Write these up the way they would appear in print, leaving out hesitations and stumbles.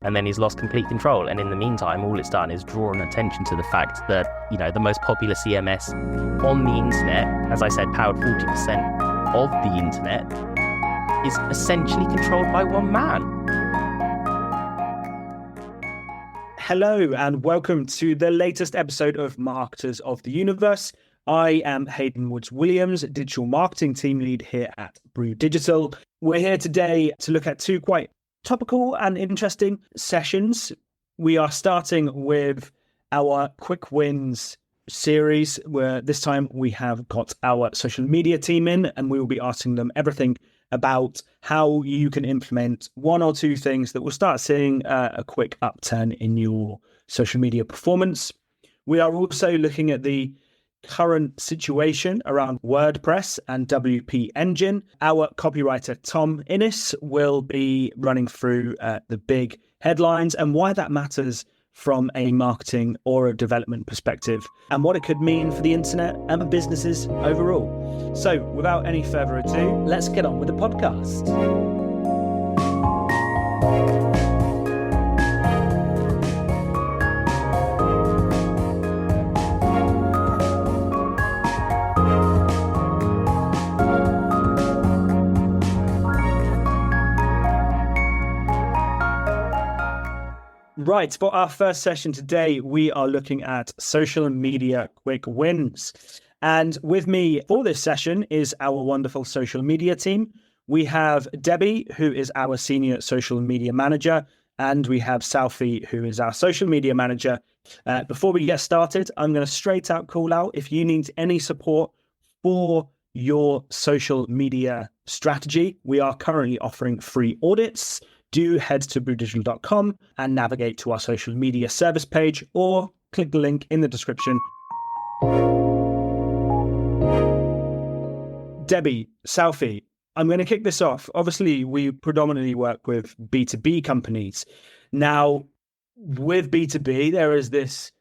and then he's lost complete control. And in the meantime, all it's done is drawn attention to the fact that, the most popular CMS on the internet, as I said, powered 40% of the internet, is essentially controlled by one man. Hello and welcome to the latest episode of Marketers of the Universe. I am Hayden Woods-Williams, Digital Marketing Team Lead here at Brew Digital. We're here today to look at two quite topical and interesting sessions. We are starting with our Quick Wins series, where this time we have got our social media team in, and we will be asking them everything about how you can implement one or two things that will start seeing a quick upturn in your social media performance. We are also looking at the current situation around WordPress and WP Engine. Our copywriter, Tom Inniss, will be running through the big headlines and why that matters from a marketing or a development perspective, and what it could mean for the internet and businesses overall. So without any further ado, let's get on with the podcast. Right, for our first session today, we are looking at social media quick wins. And with me for this session is our wonderful social media team. We have Debbie, who is our senior social media manager, and we have Southie, who is our social media manager. Before we get started, I'm going to straight out call out if you need any support for your social media strategy. We are currently offering free audits. Do head to brewdigital.com and navigate to our social media service page, or click the link in the description. Debbie, Southie, I'm going to kick this off. Obviously, we predominantly work with B2B companies. Now, with B2B, there is this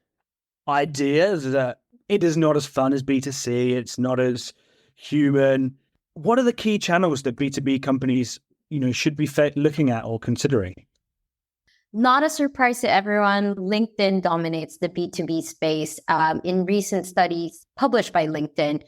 idea that it is not as fun as B2C. It's not as human. What are the key channels that B2B companies should be looking at or considering? Not a surprise to everyone, LinkedIn dominates the B2B space. In recent studies published by LinkedIn,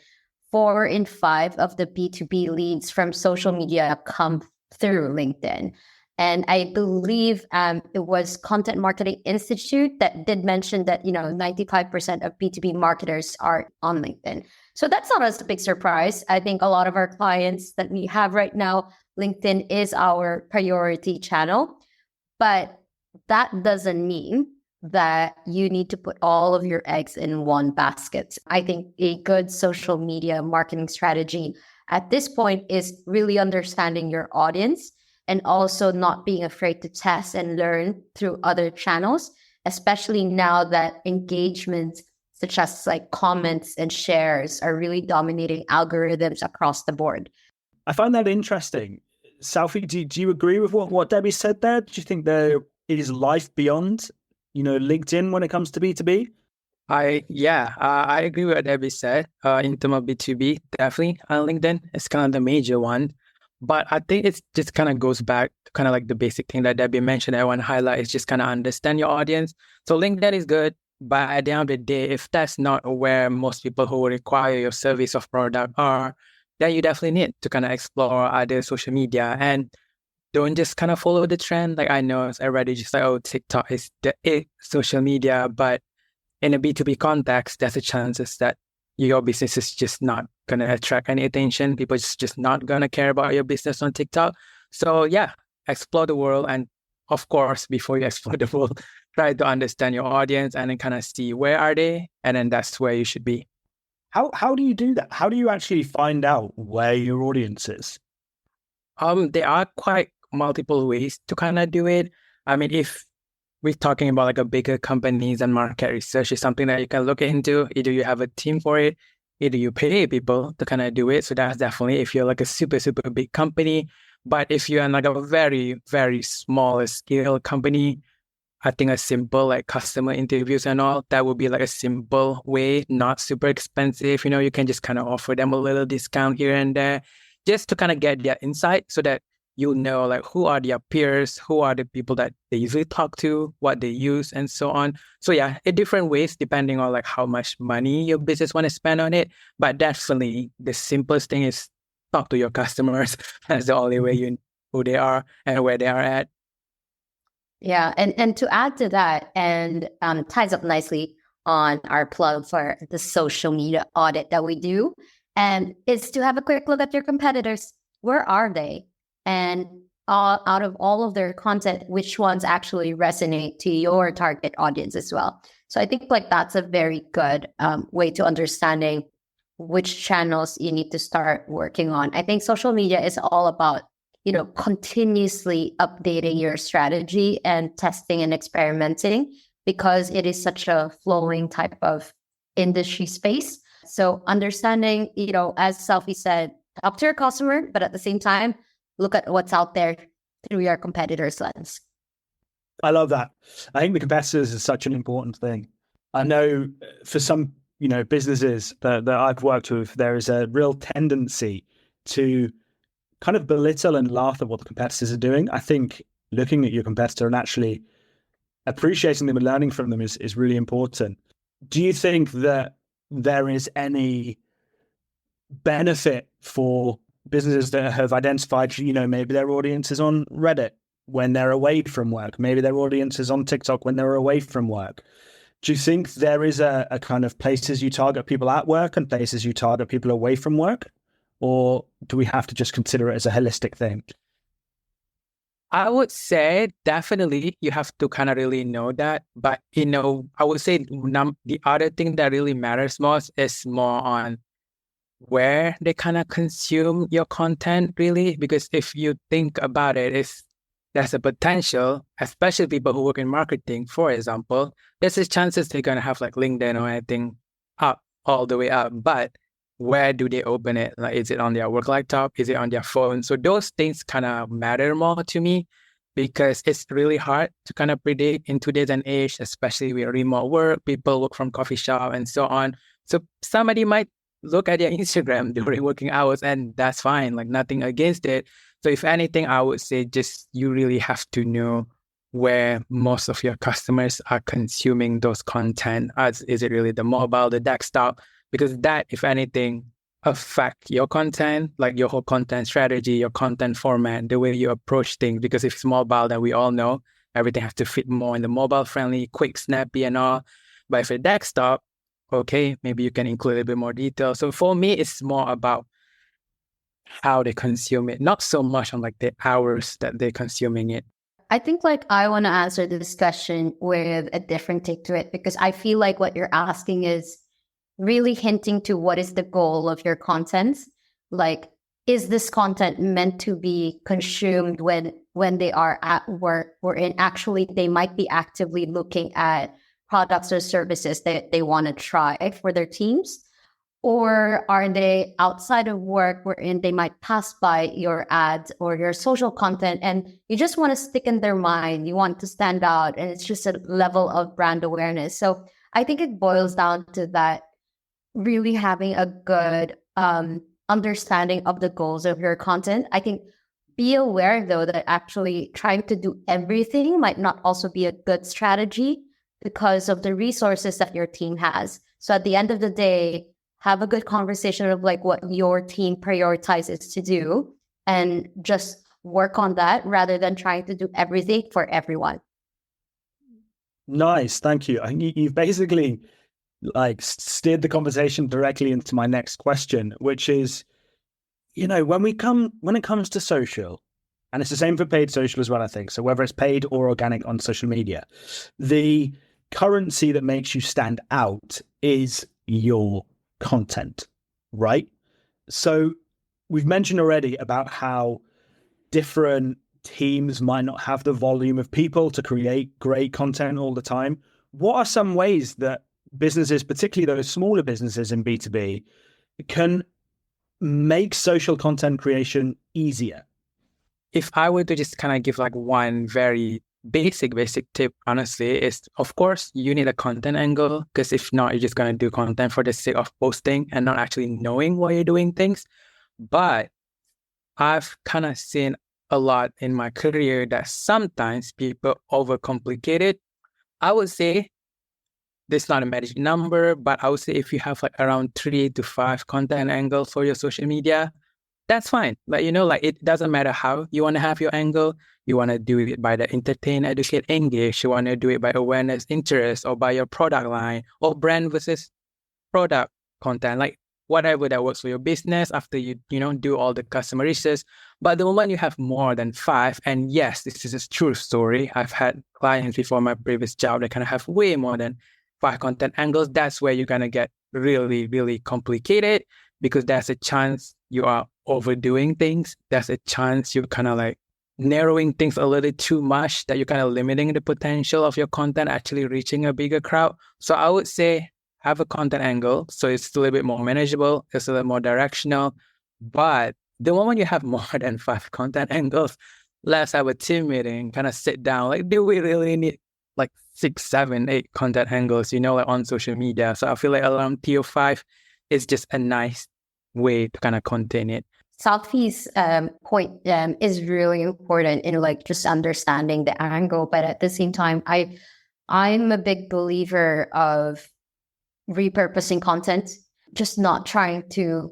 4 in 5 of the B2B leads from social media come through LinkedIn. And I believe it was Content Marketing Institute that did mention that 95% of B2B marketers are on LinkedIn. So that's not a big surprise. I think a lot of our clients that we have right now, LinkedIn is our priority channel, but that doesn't mean that you need to put all of your eggs in one basket. I think a good social media marketing strategy at this point is really understanding your audience and also not being afraid to test and learn through other channels, especially now that engagement such as like comments and shares are really dominating algorithms across the board. I find that interesting. Southie, do you agree with what Debbie said there? Do you think there is life beyond, LinkedIn when it comes to B2B? I agree with what Debbie said. In terms of B2B, definitely LinkedIn is kind of the major one. But I think it just kind of goes back to kind of like the basic thing that Debbie mentioned. I want to highlight is just kind of understand your audience. So LinkedIn is good, but at the end of the day, if that's not where most people who require your service or product are, then you definitely need to kind of explore other social media and don't just kind of follow the trend. Like I know it's already just like, oh, TikTok is the social media, but in a B2B context, there's a chances that your business is just not going to attract any attention. People just not going to care about your business on TikTok. So yeah, explore the world. And of course, before you explore the world, try to understand your audience and then kind of see where are they? And then that's where you should be. How do you do that? How do you actually find out where your audience is? There are quite multiple ways to kind of do it. I mean, if we're talking about like a bigger companies and market research is something that you can look into. Either you have a team for it, either you pay people to kind of do it. So that's definitely if you're like a super, super big company. But if you're like a very, very small scale company, I think a simple like customer interviews and all, that would be like a simple way, not super expensive. You can just kind of offer them a little discount here and there just to kind of get their insight so that you'll know like who are their peers, who are the people that they usually talk to, what they use, and so on. So yeah, in different ways, depending on like how much money your business want to spend on it. But definitely the simplest thing is talk to your customers. That's the only way you know who they are and where they are at. Yeah, and to add to that, and ties up nicely on our plug for the social media audit that we do, and is to have a quick look at your competitors. Where are they? And out of all of their content, which ones actually resonate to your target audience as well? So I think like that's a very good way to understanding which channels you need to start working on. I think social media is all about, you know, continuously updating your strategy and testing and experimenting, because it is such a flowing type of industry space. So understanding, you know, as Selfie said, up to your customer, but at the same time, look at what's out there through your competitor's lens. I love that. I think the competitors is such an important thing. I know for some, you know, businesses that I've worked with, there is a real tendency to kind of belittle and laugh at what the competitors are doing. I think looking at your competitor and actually appreciating them and learning from them is really important. Do you think that there is any benefit for businesses that have identified, you know, maybe their audience is on Reddit when they're away from work, maybe their audience is on TikTok when they're away from work? Do you think there is a kind of places you target people at work and places you target people away from work? Or do we have to just consider it as a holistic thing? I would say definitely you have to kind of really know that. But, you know, I would say the other thing that really matters most is more on where they kind of consume your content, really. Because if you think about it, there's a potential, especially people who work in marketing, for example, there's a chances they're going to have like LinkedIn or anything up, all the way up. But where do they open it? Like, is it on their work laptop? Is it on their phone? So those things kind of matter more to me, because it's really hard to kind of predict in today's and age, especially with remote work, people work from coffee shop and so on. So somebody might look at their Instagram during working hours, and that's fine, like nothing against it. So if anything, I would say just you really have to know where most of your customers are consuming those content. Is it really the mobile, the desktop? Because that, if anything, affect your content, like your whole content strategy, your content format, the way you approach things. Because if it's mobile, then we all know everything has to fit more in the mobile friendly, quick, snappy and all. But if it's desktop, okay, maybe you can include a little bit more detail. So for me, it's more about how they consume it, not so much on like the hours that they're consuming it. I think like I want to answer the discussion with a different take to it, because I feel like what you're asking is really hinting to what is the goal of your content. Like, is this content meant to be consumed when they are at work, or in actually they might be actively looking at products or services that they want to try for their teams? Or are they outside of work wherein they might pass by your ads or your social content and you just want to stick in their mind, you want to stand out, and it's just a level of brand awareness. So I think it boils down to that, really having a good understanding of the goals of your content. I think be aware though that actually trying to do everything might not also be a good strategy because of the resources that your team has. So at the end of the day, have a good conversation of like what your team prioritizes to do and just work on that rather than trying to do everything for everyone. Nice. Thank you. I think you've basically like steered the conversation directly into my next question, which is, you know, when it comes to social, and it's the same for paid social as well, I think. So whether it's paid or organic on social media, the currency that makes you stand out is your content, right? So we've mentioned already about how different teams might not have the volume of people to create great content all the time. What are some ways that businesses, particularly those smaller businesses in B2B, can make social content creation easier? If I were to just kind of give like one very basic tip, honestly, is of course you need a content angle, because if not, you're just going to do content for the sake of posting and not actually knowing why you're doing things. But I've kind of seen a lot in my career that sometimes people overcomplicate it. I would say this is not a magic number, but I would say if you have like around 3 to 5 content angles for your social media, that's fine. Like, it doesn't matter how you want to have your angle. You want to do it by the entertain, educate, engage. You want to do it by awareness, interest, or by your product line, or brand versus product content, like whatever that works for your business after you do all the customer research. But the moment you have more than 5, and yes, this is a true story. I've had clients before my previous job that kind of have way more than 5 content angles. That's where you're going to get really, really complicated, because there's a chance you are overdoing things. There's a chance you're kind of like narrowing things a little too much, that you're kind of limiting the potential of your content actually reaching a bigger crowd. So I would say have a content angle so it's a little bit more manageable, it's a little more directional. But the moment you have more than 5 content angles, let's have a team meeting, kind of sit down, like, do we really need like 6, 7, 8 content angles, like on social media? So I feel like around tier 5 is just a nice way to kind of contain it. Southie's point is really important in like just understanding the angle, but at the same time, I'm a big believer of repurposing content, just not trying to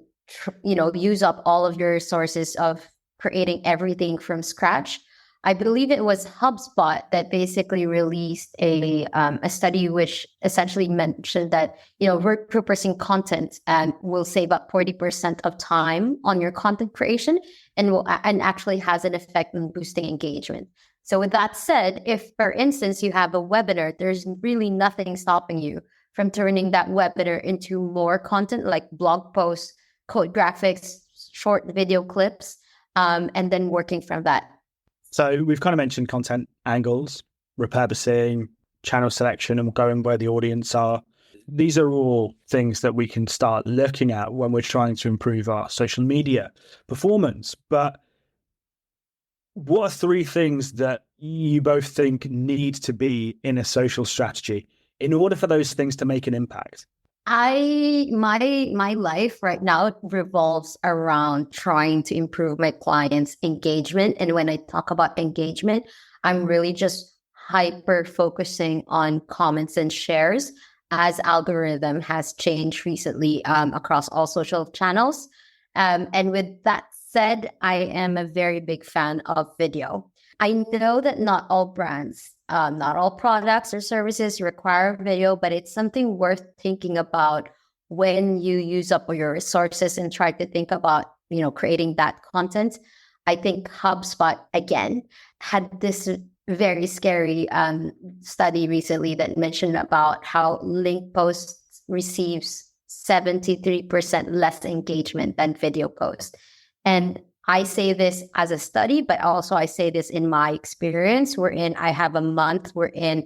use up all of your resources of creating everything from scratch. I believe it was HubSpot that basically released a study which essentially mentioned that repurposing content will save up 40% of time on your content creation, and actually has an effect on boosting engagement. So with that said, if for instance you have a webinar, there's really nothing stopping you from turning that webinar into more content like blog posts, code graphics, short video clips, and then working from that. So we've kind of mentioned content angles, repurposing, channel selection, and going where the audience are. These are all things that we can start looking at when we're trying to improve our social media performance. But what are 3 things that you both think need to be in a social strategy in order for those things to make an impact? My life right now revolves around trying to improve my clients' engagement. And when I talk about engagement, I'm really just hyper focusing on comments and shares, as algorithm has changed recently across all social channels. And with that said, I am a very big fan of video. I know that not all brands, not all products or services require video, but it's something worth thinking about when you use up all your resources and try to think about, creating that content. I think HubSpot, again, had this very scary study recently that mentioned about how link posts receives 73% less engagement than video posts. And I say this as a study, but also I say this in my experience. I have a month wherein,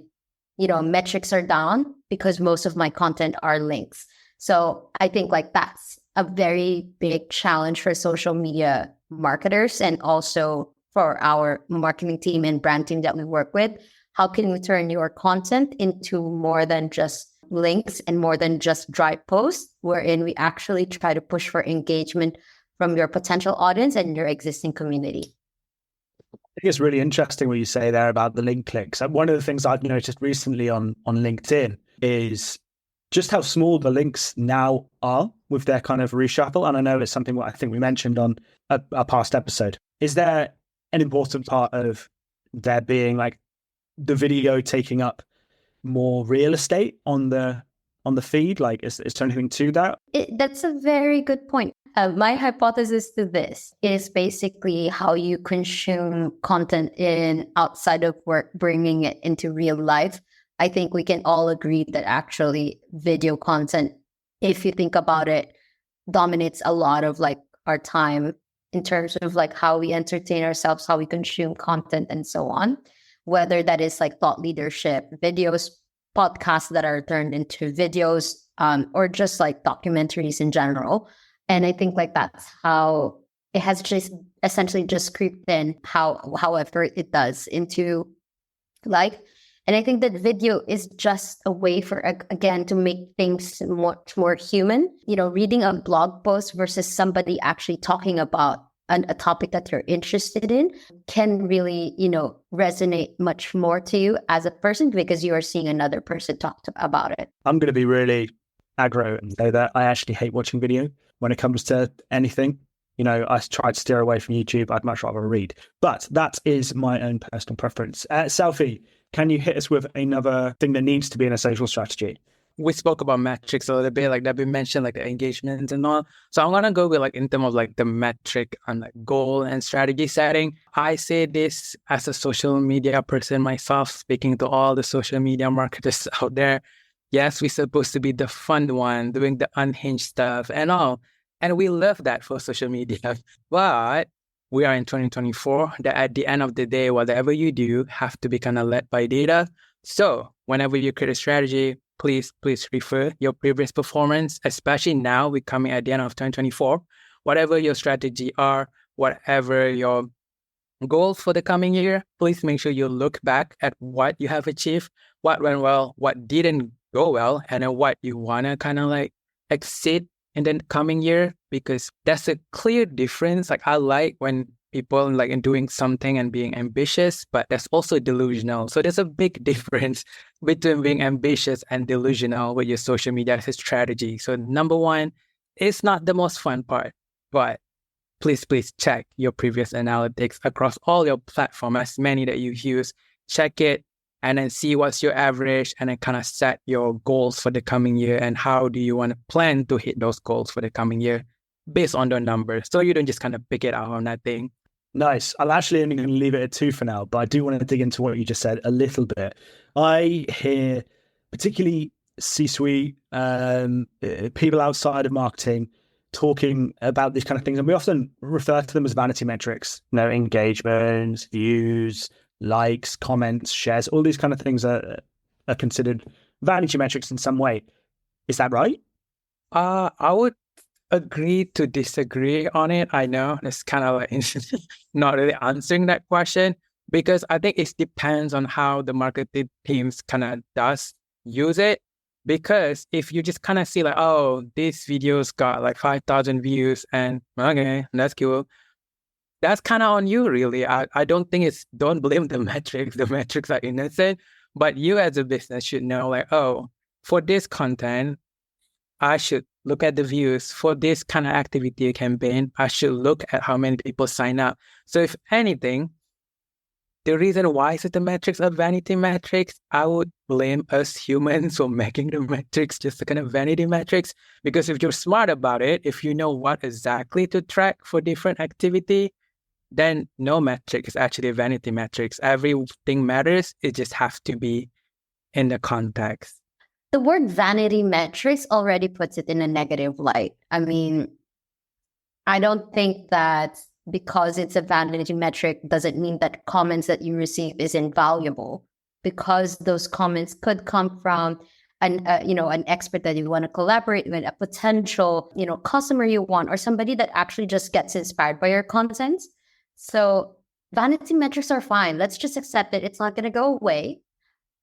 metrics are down because most of my content are links. So I think like that's a very big challenge for social media marketers, and also for our marketing team and brand team that we work with. How can we turn your content into more than just links and more than just dry posts, wherein we actually try to push for engagement from your potential audience and your existing community? I think it's really interesting what you say there about the link clicks. One of the things I've noticed recently on LinkedIn is just how small the links now are with their kind of reshuffle. And I know it's something what I think we mentioned on a past episode. Is there an important part of there being like the video taking up more real estate on the feed? Like, is there anything to that? That's a very good point. My hypothesis to this is basically how you consume content outside of work, bringing it into real life. I think we can all agree that actually video content, if you think about it, dominates a lot of like our time in terms of like how we entertain ourselves, how we consume content, and so on. Whether that is like thought leadership, videos, podcasts that are turned into videos, or just like documentaries in general. And I think like that's how it has just essentially just creeped in, however it does into life. And I think that video is just a way for, again, to make things much more human. Reading a blog post versus somebody actually talking about a topic that you're interested in can really, resonate much more to you as a person because you are seeing another person about it. I'm going to be really aggro and say that I actually hate watching video when it comes to anything. I try to steer away from YouTube. I'd much rather read. But that is my own personal preference. Selfie, can you hit us with another thing that needs to be in a social strategy? We spoke about metrics a little bit, like that we mentioned, like the engagement and all. So I'm going to go with like in terms of like the metric and like goal and strategy setting. I say this as a social media person myself, speaking to all the social media marketers out there. Yes, we're supposed to be the fun one, doing the unhinged stuff and all. And we love that for social media. But we are in 2024, that at the end of the day, whatever you do have to be kind of led by data. So whenever you create a strategy, please refer your previous performance, especially now we're coming at the end of 2024. Whatever your strategy are, whatever your goals for the coming year, please make sure you look back at what you have achieved, what went well, what didn't go well, and then what you want to kind of like exceed in the coming year, because that's a clear difference. Like I like when people like in doing something and being ambitious, but that's also delusional. So there's a big difference between being ambitious and delusional with your social media strategy. So number one, it's not the most fun part, but please check your previous analytics across all your platforms, as many that you use. Check it and then see what's your average and then kind of set your goals for the coming year and how do you want to plan to hit those goals for the coming year based on the numbers. So you don't just kind of pick it out on that thing. Nice. I'm actually only going to leave it at 2 for now, but I do want to dig into what you just said a little bit. I hear particularly C-suite, people outside of marketing talking about these kind of things, and we often refer to them as vanity metrics. Engagements, views, likes, comments, shares, all these kind of things are considered vanity metrics in some way. Is that right? I would agree to disagree on it. I know it's kind of like not really answering that question, because I think it depends on how the marketing teams kind of does use it. Because if you just kind of see like, oh, this video's got like 5,000 views and okay, that's cool. That's kind of on you, really. I don't think don't blame the metrics. The metrics are innocent, but you as a business should know like, oh, for this content, I should look at the views. For this kind of activity campaign, I should look at how many people sign up. So if anything, the reason why is it the metrics are vanity metrics, I would blame us humans for making the metrics just the kind of vanity metrics. Because if you're smart about it, if you know what exactly to track for different activity, then no metric is actually a vanity metrics. Everything matters. It just has to be in the context. The word vanity metrics already puts it in a negative light. I mean, I don't think that because it's a vanity metric doesn't mean that comments that you receive is invaluable, because those comments could come from an expert that you want to collaborate with, a potential, customer you want, or somebody that actually just gets inspired by your content. So vanity metrics are fine. Let's just accept it. It's not going to go away.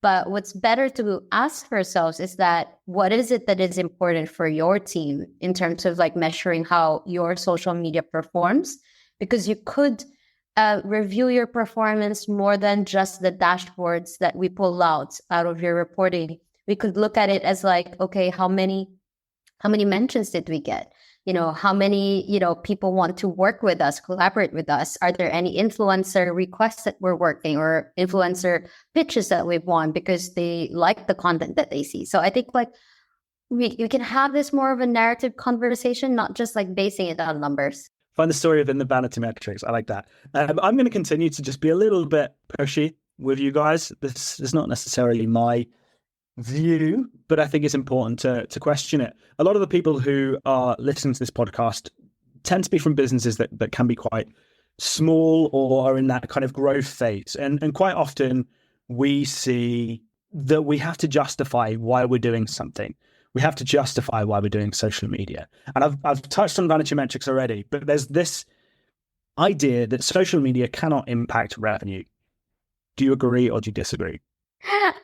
But what's better to ask ourselves is that what is it that is important for your team in terms of like measuring how your social media performs? Because you could review your performance more than just the dashboards that we pull out of your reporting. We could look at it as like, okay, how many mentions did we get? How many, people want to work with us, collaborate with us? Are there any influencer requests that we're working, or influencer pitches that we've won because they like the content that they see? So I think like we can have this more of a narrative conversation, not just like basing it on numbers. Find the story within the vanity metrics. I like that. I'm going to continue to just be a little bit pushy with you guys. This is not necessarily my view, but I think it's important to question it. A lot of the people who are listening to this podcast tend to be from businesses that can be quite small or are in that kind of growth phase. And quite often we see that we have to justify why we're doing something. We have to justify why we're doing social media. And I've touched on vanity metrics already, but there's this idea that social media cannot impact revenue. Do you agree or do you disagree?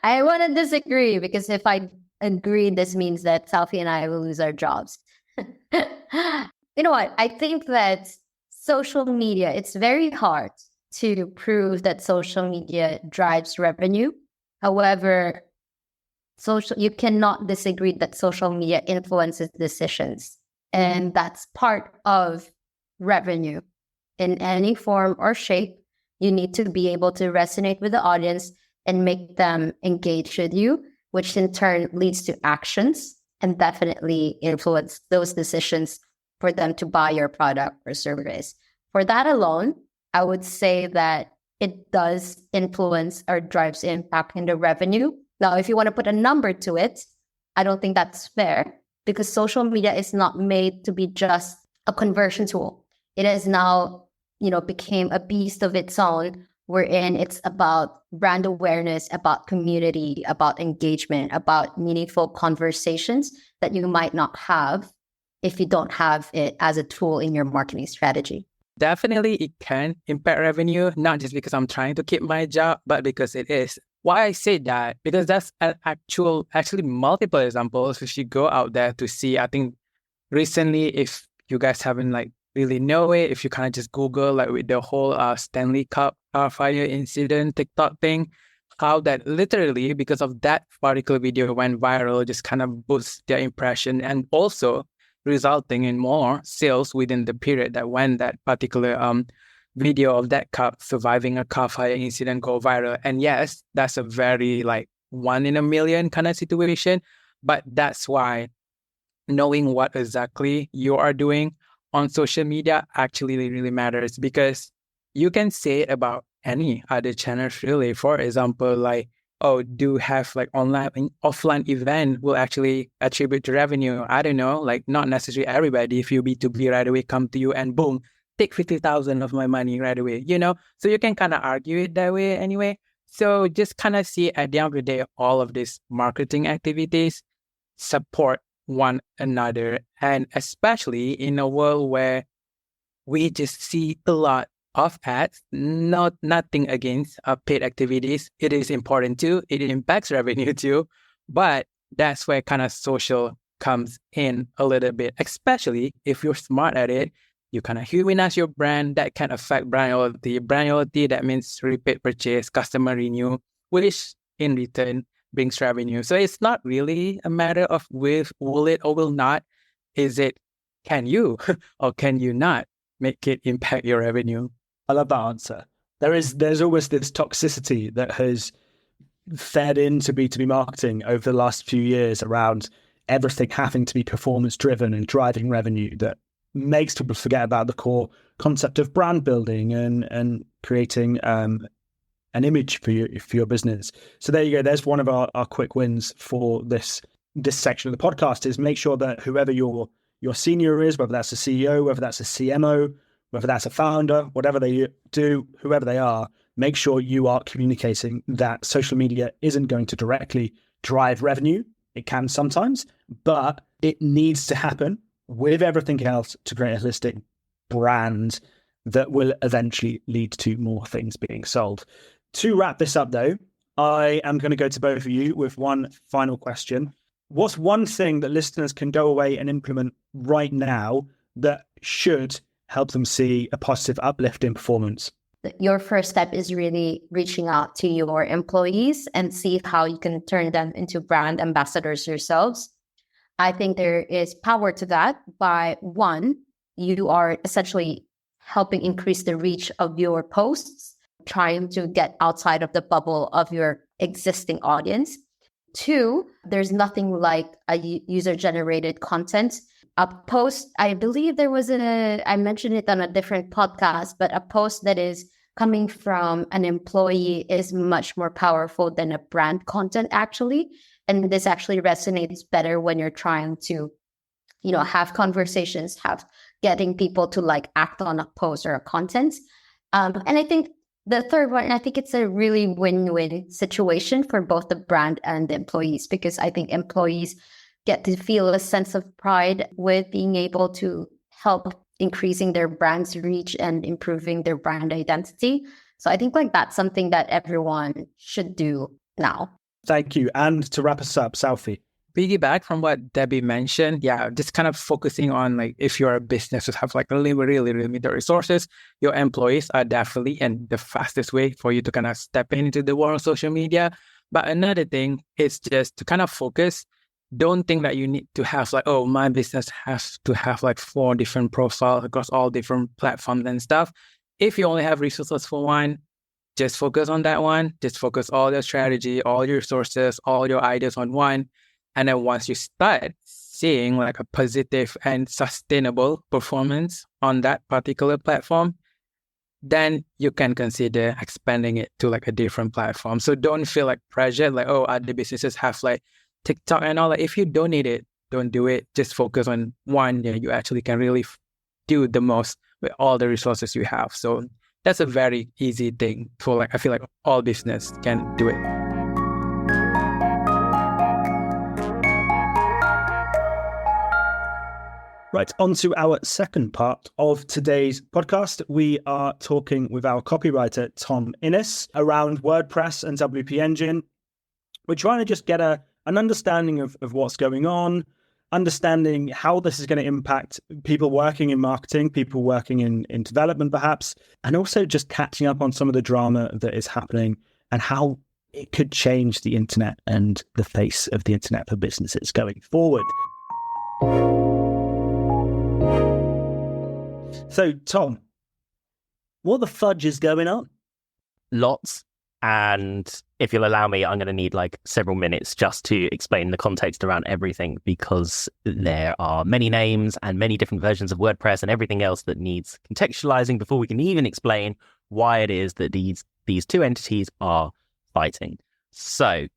I want to disagree, because if I agree, this means that Selfie and I will lose our jobs. You know what? I think that social media, it's very hard to prove that social media drives revenue. However, you cannot disagree that social media influences decisions. And that's part of revenue. In any form or shape, you need to be able to resonate with the audience and make them engage with you, which in turn leads to actions and definitely influence those decisions for them to buy your product or service. For that alone, I would say that it does influence or drives impact in the revenue. Now, if you want to put a number to it, I don't think that's fair because social media is not made to be just a conversion tool. It has now, became a beast of its own, wherein it's about brand awareness, about community, about engagement, about meaningful conversations that you might not have if you don't have it as a tool in your marketing strategy. Definitely, it can impact revenue, not just because I'm trying to keep my job, but because it is. Why I say that? Because that's an actually multiple examples. If you go out there to see, I think recently, if you guys haven't really know it, if you kind of just Google with the whole Stanley Cup fire incident TikTok thing, how that literally because of that particular video went viral, just kind of boosts their impression and also resulting in more sales within the period that when that particular video of that cup surviving a car fire incident go viral. And yes, that's a very 1 in a million kind of situation. But that's why knowing what exactly you are doing on social media actually really matters, because you can say it about any other channels really. For example, do have online and offline event will actually attribute to revenue. I don't know, not necessarily everybody. If you B2B right away come to you and boom, take 50,000 of my money right away, So you can kind of argue it that way anyway. So just kind of see at the end of the day, all of these marketing activities support one another. And especially in a world where we just see a lot of ads, nothing against paid activities. It is important too. It impacts revenue too. But that's where kind of social comes in a little bit, especially if you're smart at it. You kind of humanize your brand. That can affect brand loyalty. Brand loyalty, that means repeat purchase, customer renew, which in return brings revenue. So it's not really a matter of will it or will not. Is it, can you or can you not make it impact your revenue? I love that answer. There's always this toxicity that has fed into B2B marketing over the last few years around everything having to be performance driven and driving revenue that makes people forget about the core concept of brand building and creating an image for your business. So there you go. There's one of our quick wins for this section of the podcast is make sure that whoever your senior is, whether that's a CEO, whether that's a CMO, whether that's a founder, whatever they do, whoever they are, make sure you are communicating that social media isn't going to directly drive revenue. It can sometimes, but it needs to happen with everything else to create a holistic brand that will eventually lead to more things being sold. To wrap this up, though, I am going to go to both of you with one final question. What's one thing that listeners can go away and implement right now that should help them see a positive uplift in performance? Your first step is really reaching out to your employees and see how you can turn them into brand ambassadors yourselves. I think there is power to that by one, you are essentially helping increase the reach of your posts, trying to get outside of the bubble of your existing audience. Two, there's nothing like a user-generated content. A post, I believe I mentioned it on a different podcast, but a post that is coming from an employee is much more powerful than a brand content actually. And this actually resonates better when you're trying to, have conversations, getting people to act on a post or a content. And I think the third one, and I think it's a really win-win situation for both the brand and the employees, because I think employees get to feel a sense of pride with being able to help increasing their brand's reach and improving their brand identity. So I think that's something that everyone should do now. Thank you. And to wrap us up, Southie. piggyback from what Debbie mentioned, yeah, just kind of focusing on like if you're a business that have like really, really limited resources, your employees are definitely and the fastest way for you to kind of step into the world of social media. But another thing is just to kind of focus. Don't think that you need to have like, oh, my business has to have like 4 different profiles across all different platforms and stuff. If you only have resources for one, just focus on that one. Just focus all your strategy, all your resources, all your ideas on one. And then once you start seeing like a positive and sustainable performance on that particular platform, then you can consider expanding it to like a different platform. So don't feel like pressured, like, oh, other businesses have like TikTok and all that. If you don't need it, don't do it. Just focus on one that you actually can really do the most with all the resources you have. So that's a very easy thing for like, I feel like all business can do it. Right, on to our second part of today's podcast. We are talking with our copywriter, Tom Inniss, around WordPress and WP Engine. We're trying to just get an understanding of what's going on, understanding how this is going to impact people working in marketing, people working in development perhaps, and also just catching up on some of the drama that is happening and how it could change the internet and the face of the internet for businesses going forward. So, Tom, what the fudge is going on? Lots. And if you'll allow me, I'm going to need like several minutes just to explain the context around everything, because there are many names and many different versions of WordPress and everything else that needs contextualizing before we can even explain why it is that these two entities are fighting. So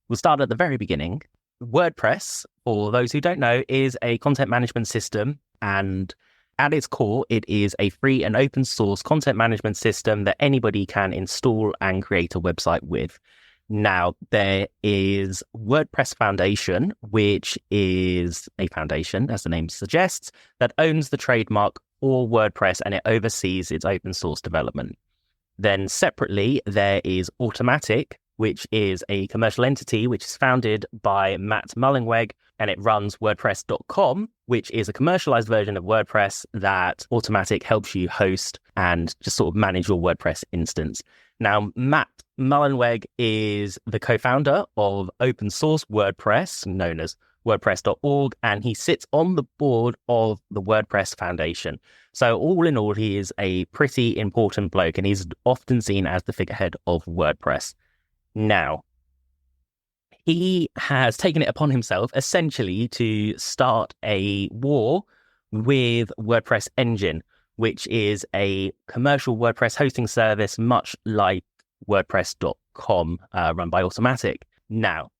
we'll start at the very beginning. WordPress, for those who don't know, is a content management system, and at its core, it is a free and open source content management system that anybody can install and create a website with. Now, there is WordPress Foundation, which is a foundation, as the name suggests, that owns the trademark for WordPress and it oversees its open source development. Then separately, there is Automattic, which is a commercial entity which is founded by Matt Mullenweg, and it runs WordPress.com, which is a commercialized version of WordPress that Automattic helps you host and just sort of manage your WordPress instance. Now, Matt Mullenweg is the co-founder of open source WordPress, known as WordPress.org, and he sits on the board of the WordPress Foundation. So all in all, he is a pretty important bloke, and he's often seen as the figurehead of WordPress. Now, he has taken it upon himself essentially to start a war with WordPress Engine, which is a commercial WordPress hosting service, much like WordPress.com, run by Automattic. Now,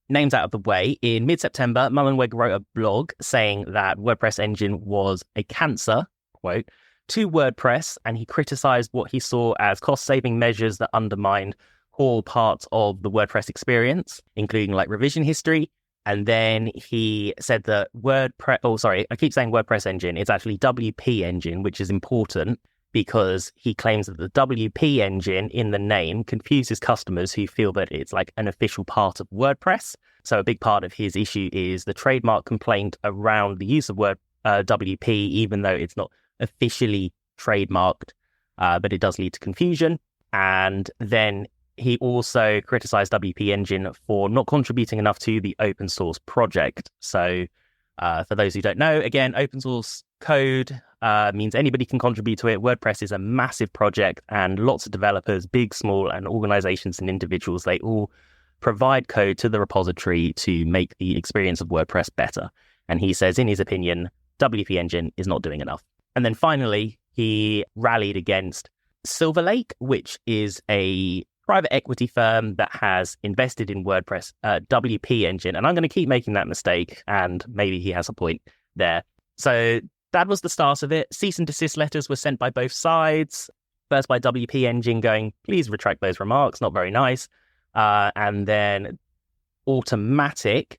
names out of the way, in mid-September, Mullenweg wrote a blog saying that WordPress Engine was a cancer, quote, to WordPress, and he criticized what he saw as cost-saving measures that undermined all parts of the WordPress experience, including like revision history. And then he said that I keep saying WordPress Engine. It's actually WP Engine, which is important because he claims that the WP Engine in the name confuses customers who feel that it's like an official part of WordPress. So a big part of his issue is the trademark complaint around the use of WP, even though it's not officially trademarked, but it does lead to confusion. And then he also criticized WP Engine for not contributing enough to the open source project. So for those who don't know, again, open source code means anybody can contribute to it. WordPress is a massive project and lots of developers, big, small, and organizations and individuals, they all provide code to the repository to make the experience of WordPress better. And he says, in his opinion, WP Engine is not doing enough. And then finally, he rallied against Silver Lake, which is a private equity firm that has invested in WordPress, WP Engine. And I'm going to keep making that mistake, and maybe he has a point there. So that was the start of it. Cease and desist letters were sent by both sides. First by WP Engine going, please retract those remarks, not very nice. And then Automattic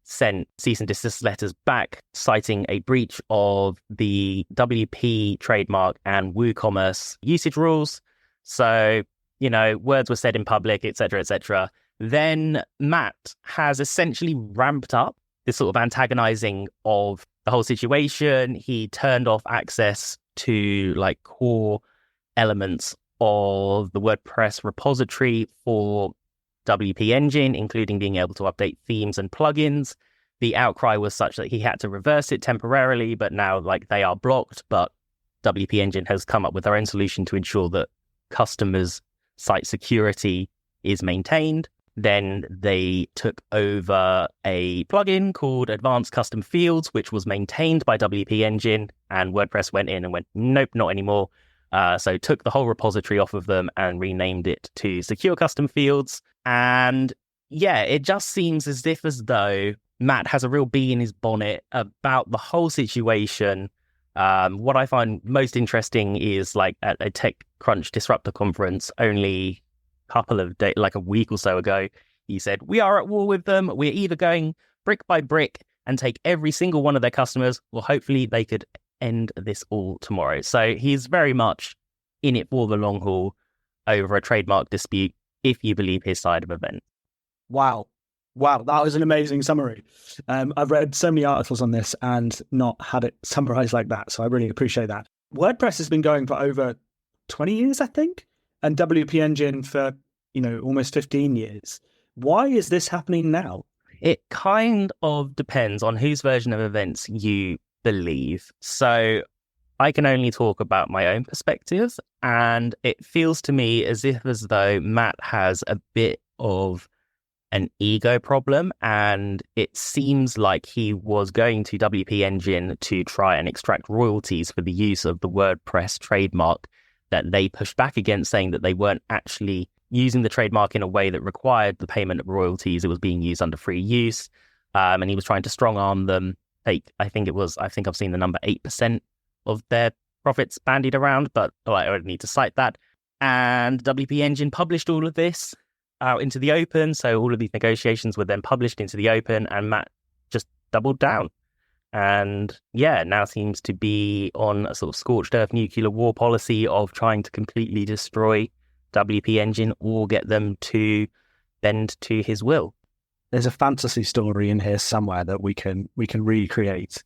sent cease and desist letters back, citing a breach of the WP trademark and WooCommerce usage rules. So, you know, words were said in public, etc., etc. Then Matt has essentially ramped up this sort of antagonizing of the whole situation. He turned off access to like core elements of the WordPress repository for WP Engine, including being able to update themes and plugins. The outcry was such that he had to reverse it temporarily, but now like they are blocked. But WP Engine has come up with their own solution to ensure that customers' site security is maintained. Then they took over a plugin called Advanced Custom Fields, which was maintained by WP Engine, and WordPress went in and went, nope, not anymore. So took the whole repository off of them and renamed it to Secure Custom Fields. And yeah, it just seems as though Matt has a real bee in his bonnet about the whole situation. What I find most interesting is like at a TechCrunch Disruptor conference only couple of days, like a week or so ago, he said, we are at war with them. We're either going brick by brick and take every single one of their customers, or hopefully they could end this all tomorrow. So he's very much in it for the long haul over a trademark dispute, if you believe his side of events. Wow, that was an amazing summary. I've read so many articles on this and not had it summarized like that, so I really appreciate that. WordPress has been going for over 20 years, I think, and WP Engine for, almost 15 years. Why is this happening now? It kind of depends on whose version of events you believe. So I can only talk about my own perspective, and it feels to me as though Matt has a bit of an ego problem, and it seems like he was going to WP Engine to try and extract royalties for the use of the WordPress trademark that they pushed back against, saying that they weren't actually using the trademark in a way that required the payment of royalties. It was being used under free use. And he was trying to strong arm them. I think I've seen the number 8% of their profits bandied around, but I don't need to cite that. And WP Engine published all of this out into the open. So all of these negotiations were then published into the open, and Matt just doubled down. And yeah, now seems to be on a sort of scorched earth nuclear war policy of trying to completely destroy WP Engine or get them to bend to his will. There's a fantasy story in here somewhere that we can recreate.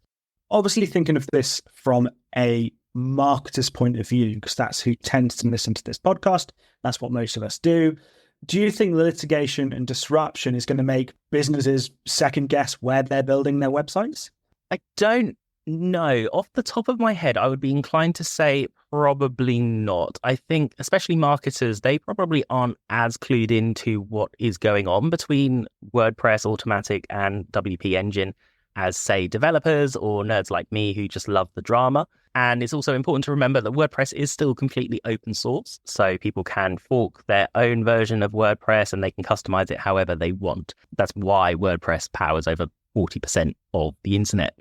Obviously thinking of this from a marketer's point of view, because that's who tends to listen to this podcast. That's what most of us do. Do you think the litigation and disruption is going to make businesses second guess where they're building their websites? I don't know. Off the top of my head, I would be inclined to say probably not. I think, especially marketers, they probably aren't as clued into what is going on between WordPress, Automattic, and WP Engine as, say, developers or nerds like me who just love the drama. And it's also important to remember that WordPress is still completely open source, so people can fork their own version of WordPress and they can customize it however they want. That's why WordPress powers over 40% of the internet.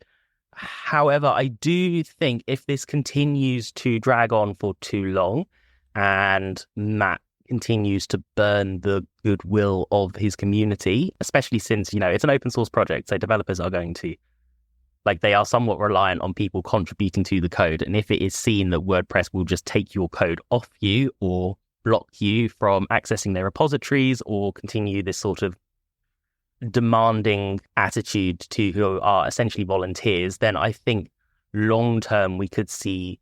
However, I do think if this continues to drag on for too long and Matt continues to burn the goodwill of his community, especially since, it's an open source project, so developers are going to, they are somewhat reliant on people contributing to the code. And if it is seen that WordPress will just take your code off you or block you from accessing their repositories or continue this sort of demanding attitude to who are essentially volunteers, then I think long term we could see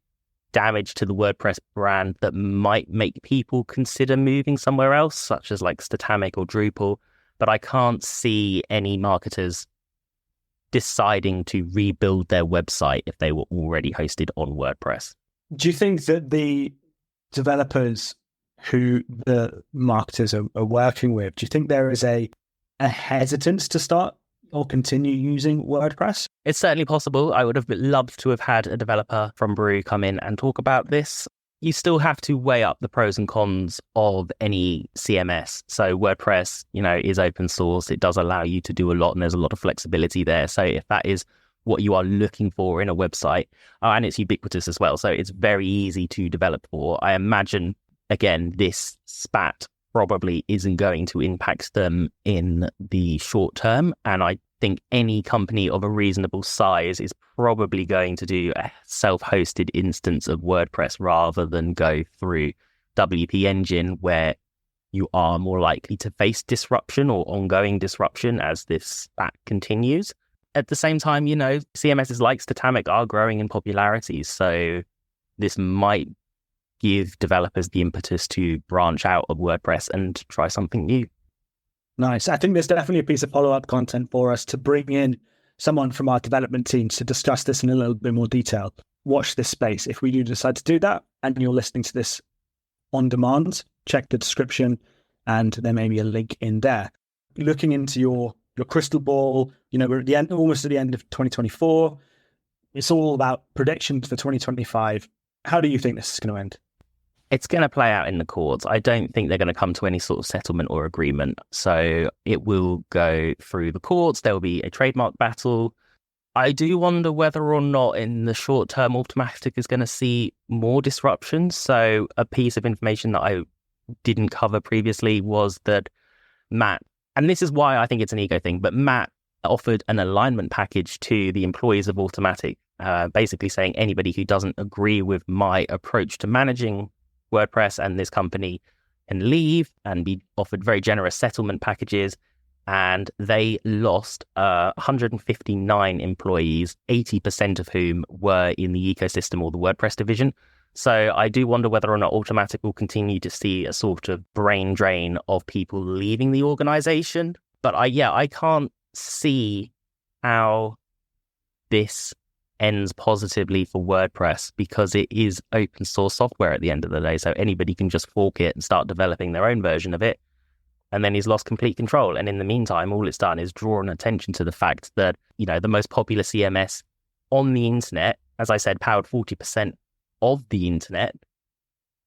damage to the WordPress brand that might make people consider moving somewhere else, such as Statamic or Drupal. But I can't see any marketers deciding to rebuild their website if they were already hosted on WordPress. Do you think that the developers who the marketers are working with, do you think there is a hesitance to start or continue using WordPress? It's certainly possible. I would have loved to have had a developer from Brew come in and talk about this. You still have to weigh up the pros and cons of any CMS. So WordPress, is open source. It does allow you to do a lot, and there's a lot of flexibility there. So if that is what you are looking for in a website, and it's ubiquitous as well, so it's very easy to develop for. I imagine, again, this spat probably isn't going to impact them in the short term. And I think any company of a reasonable size is probably going to do a self-hosted instance of WordPress rather than go through WP Engine, where you are more likely to face disruption or ongoing disruption as this stack continues. At the same time, CMSs like Statamic are growing in popularity. So this might give developers the impetus to branch out of WordPress and try something new. Nice. I think there's definitely a piece of follow-up content for us to bring in someone from our development team to discuss this in a little bit more detail. Watch this space. If we do decide to do that and you're listening to this on demand, check the description and there may be a link in there. Looking into your crystal ball, we're at the end, almost at the end of 2024. It's all about predictions for 2025. How do you think this is going to end? It's going to play out in the courts. I don't think they're going to come to any sort of settlement or agreement. So it will go through the courts. There will be a trademark battle. I do wonder whether or not in the short term, Automattic is going to see more disruptions. So a piece of information that I didn't cover previously was that Matt, and this is why I think it's an ego thing, but Matt offered an alignment package to the employees of Automattic, basically saying anybody who doesn't agree with my approach to managing WordPress and this company can leave, and be offered very generous settlement packages. And they lost 159 employees, 80% of whom were in the ecosystem or the WordPress division. So I do wonder whether or not Automattic will continue to see a sort of brain drain of people leaving the organization. But I can't see how this ends positively for WordPress, because it is open source software at the end of the day. So anybody can just fork it and start developing their own version of it. And then he's lost complete control. And in the meantime, all it's done is draw an attention to the fact that, the most popular CMS on the internet, as I said, powered 40% of the internet,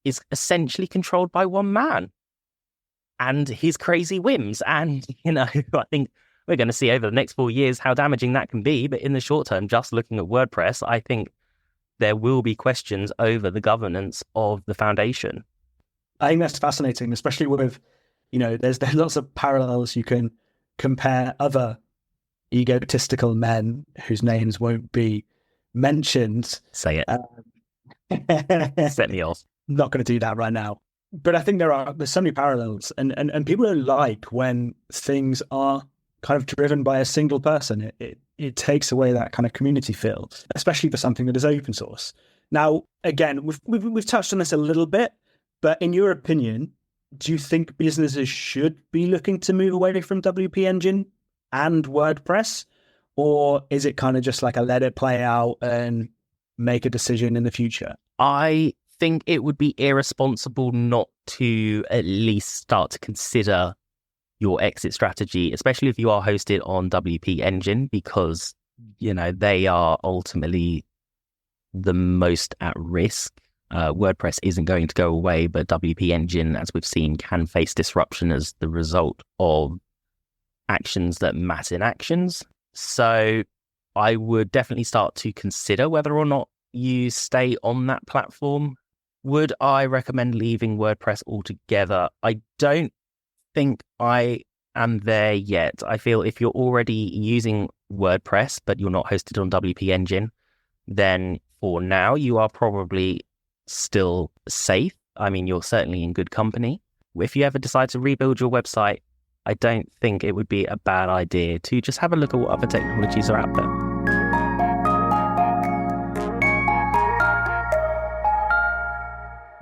is essentially controlled by one man and his crazy whims. And, I think we're going to see over the next 4 years how damaging that can be. But in the short term, just looking at WordPress, I think there will be questions over the governance of the foundation. I think that's fascinating, especially with, there's lots of parallels you can compare other egotistical men whose names won't be mentioned. Say it. Set me off. Not going to do that right now. But I think there's so many parallels, and people don't like when things are kind of driven by a single person. It takes away that kind of community feel, especially for something that is open source. Now, again, we've touched on this a little bit, but in your opinion, do you think businesses should be looking to move away from WP Engine and WordPress? Or is it kind of just like a let it play out and make a decision in the future? I think it would be irresponsible not to at least start to consider your exit strategy, especially if you are hosted on WP Engine, because, they are ultimately the most at risk. WordPress isn't going to go away, but WP Engine, as we've seen, can face disruption as the result of actions that Matt enactions. So I would definitely start to consider whether or not you stay on that platform. Would I recommend leaving WordPress altogether? I don't think I am there yet. I feel if you're already using WordPress, but you're not hosted on WP Engine, then for now you are probably still safe. I mean, you're certainly in good company. If you ever decide to rebuild your website, I don't think it would be a bad idea to just have a look at what other technologies are out there.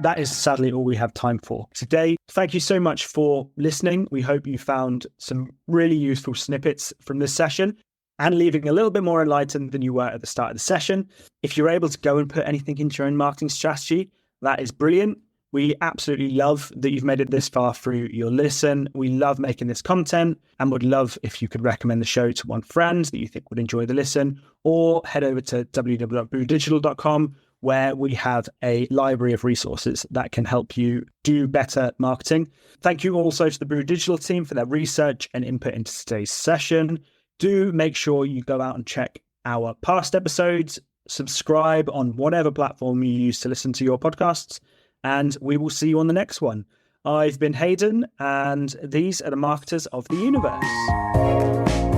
That is sadly all we have time for today. Thank you so much for listening. We hope you found some really useful snippets from this session and leaving a little bit more enlightened than you were at the start of the session. If you're able to go and put anything into your own marketing strategy, that is brilliant. We absolutely love that you've made it this far through your listen. We love making this content and would love if you could recommend the show to one friend that you think would enjoy the listen, or head over to www.brewdigital.com, where we have a library of resources that can help you do better marketing. Thank you also to the Brew Digital team for their research and input into today's session. Do make sure you go out and check our past episodes, subscribe on whatever platform you use to listen to your podcasts, and we will see you on the next one. I've been Hayden, and these are the Marketers of the Universe.